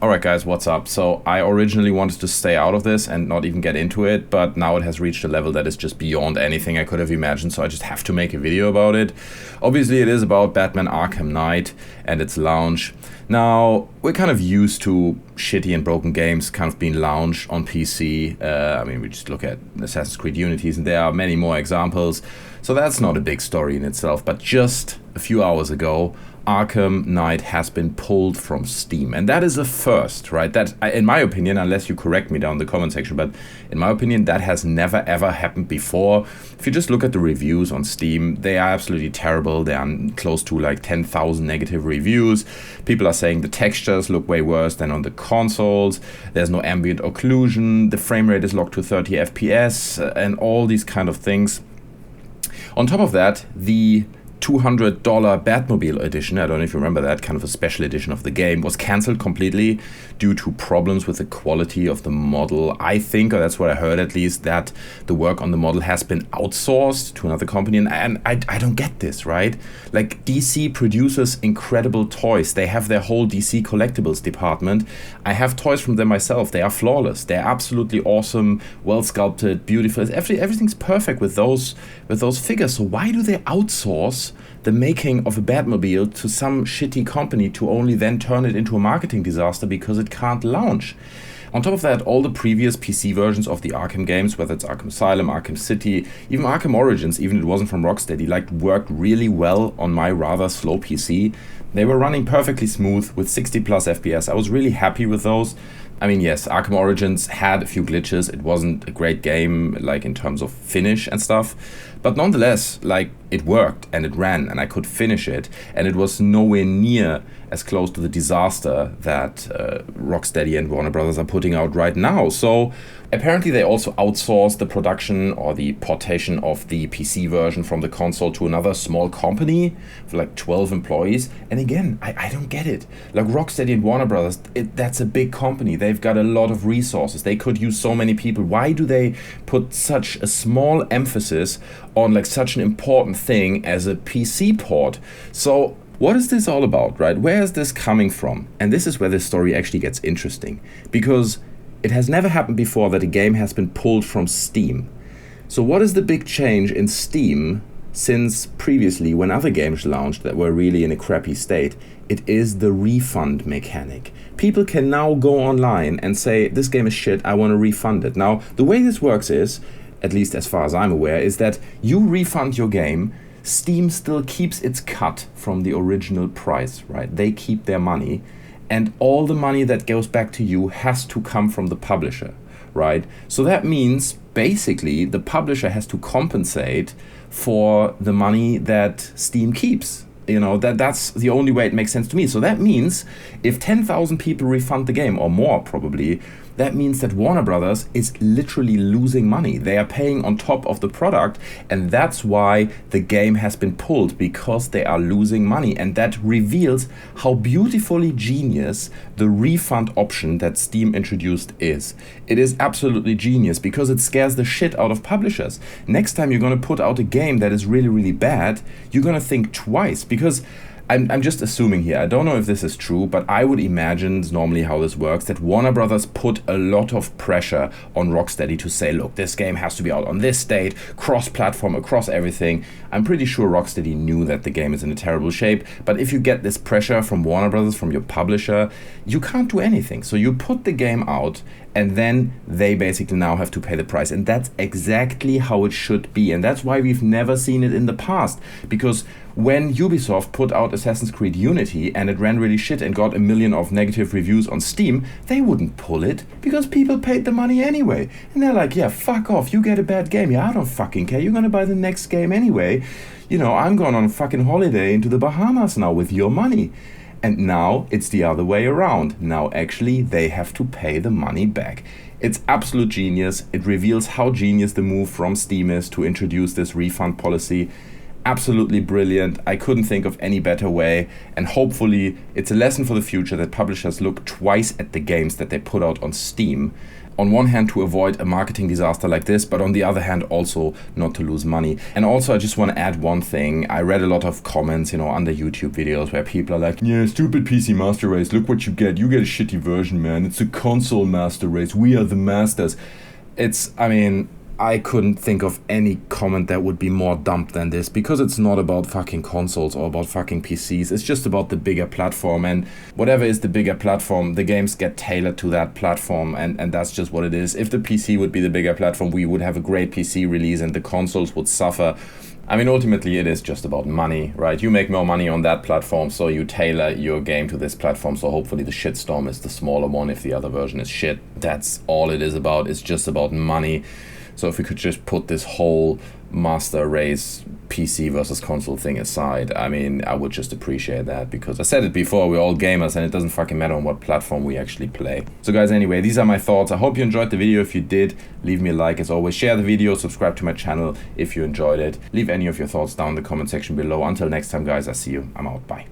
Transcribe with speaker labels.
Speaker 1: Alright guys, what's up? So I originally wanted to stay out of this and not even get into it, but now it has reached a level that is just beyond anything I could have imagined, so I just have to make a video about it. Obviously it is about Batman Arkham Knight and its launch. Now, we're kind of used to shitty and broken games kind of being launched on PC. We just look at Assassin's Creed Unities and there are many more examples, so that's not a big story in itself, but just a few hours ago, Arkham Knight has been pulled from Steam, and that is a first, right? That, in my opinion, unless you correct me down in the comment section, but in my opinion, that has never ever happened before. If you just look at the reviews on Steam, they are absolutely terrible. They are close to like 10,000 negative reviews. People are saying the textures look way worse than on the consoles. There's no ambient occlusion. The frame rate is locked to 30 FPS, and all these kind of things. On top of that, the $200 Batmobile edition, I don't know if you remember that, kind of a special edition of the game, was cancelled completely due to problems with the quality of the model. I think, or that's what I heard at least, that the work on the model has been outsourced to another company, and I don't get this, right? Like, DC produces incredible toys. They have their whole DC collectibles department. I have toys from them myself. They are flawless. They're absolutely awesome, well sculpted, beautiful. Everything's perfect with those figures. So why do they outsource the making of a Batmobile to some shitty company to only then turn it into a marketing disaster because it can't launch? On top of that, all the previous PC versions of the Arkham games, whether it's Arkham Asylum, Arkham City, even Arkham Origins, even if it wasn't from Rocksteady, worked really well on my rather slow PC. They were running perfectly smooth with 60 plus FPS. I was really happy with those. I mean, yes, Arkham Origins had a few glitches. It wasn't a great game, in terms of finish and stuff. But nonetheless, it worked and it ran and I could finish it. And it was nowhere near as close to the disaster that Rocksteady and Warner Brothers are putting out right now. So apparently they also outsourced the production or the portation of the PC version from the console to another small company for 12 employees. And again, I don't get it. Rocksteady and Warner Brothers, that's a big company. They've got a lot of resources. They could use so many people. Why do they put such a small emphasis on such an important thing as a PC port? So what is this all about, right? Where is this coming from? And this is where this story actually gets interesting, because it has never happened before that a game has been pulled from Steam. So what is the big change in Steam since previously, when other games launched that were really in a crappy state? It is the refund mechanic. People can now go online and say, this game is shit, I want to refund it. Now, the way this works is, at least as far as I'm aware, is that you refund your game, Steam still keeps its cut from the original price, right? They keep their money, and all the money that goes back to you has to come from the publisher, right? So that means basically the publisher has to compensate for the money that Steam keeps. That's the only way it makes sense to me. So that means if 10,000 people refund the game, or more probably, that means that Warner Brothers is literally losing money. They are paying on top of the product, and that's why the game has been pulled, because they are losing money. And that reveals how beautifully genius the refund option that Steam introduced is. It is absolutely genius because it scares the shit out of publishers. Next time you're going to put out a game that is really, really bad, you're going to think twice, because I'm just assuming here, I don't know if this is true, but I would imagine normally how this works, that Warner Brothers put a lot of pressure on Rocksteady to say, look, this game has to be out on this date, cross-platform, across everything. I'm pretty sure Rocksteady knew that the game is in a terrible shape, but if you get this pressure from Warner Brothers, from your publisher, you can't do anything. So you put the game out, and then they basically now have to pay the price. And that's exactly how it should be. And that's why we've never seen it in the past. Because when Ubisoft put out Assassin's Creed Unity and it ran really shit and got 1 million of negative reviews on Steam, they wouldn't pull it because people paid the money anyway. And they're like, yeah, fuck off, you get a bad game. Yeah, I don't fucking care. You're gonna buy the next game anyway. I'm going on a fucking holiday into the Bahamas now with your money. And now it's the other way around. Now actually they have to pay the money back. It's absolute genius. It reveals how genius the move from Steam is to introduce this refund policy. absolutely brilliant. I couldn't think of any better way, and hopefully it's a lesson for the future that publishers look twice at the games that they put out on Steam. On one hand, to avoid a marketing disaster like this, but on the other hand, also not to lose money. And also, I just want to add one thing. I read a lot of comments, under YouTube videos where people are like, yeah, stupid PC master race, look what you get. You get a shitty version, man. It's a console master race. We are the masters. I couldn't think of any comment that would be more dumb than this, because it's not about fucking consoles or about fucking PCs. It's just about the bigger platform, and whatever is the bigger platform, the games get tailored to that platform, and that's just what it is. If the PC would be the bigger platform, we would have a great PC release and the consoles would suffer. Ultimately it is just about money, right? You make more money on that platform, so you tailor your game to this platform, so hopefully the shitstorm is the smaller one if the other version is shit. That's all it is about. It's just about money. So if we could just put this whole master race PC versus console thing aside, I would just appreciate that, because I said it before, we're all gamers and it doesn't fucking matter on what platform we actually play. So guys, anyway, these are my thoughts. I hope you enjoyed the video. If you did, leave me a like. As always, share the video, subscribe to my channel if you enjoyed it. Leave any of your thoughts down in the comment section below. Until next time, guys, I see you. I'm out. Bye.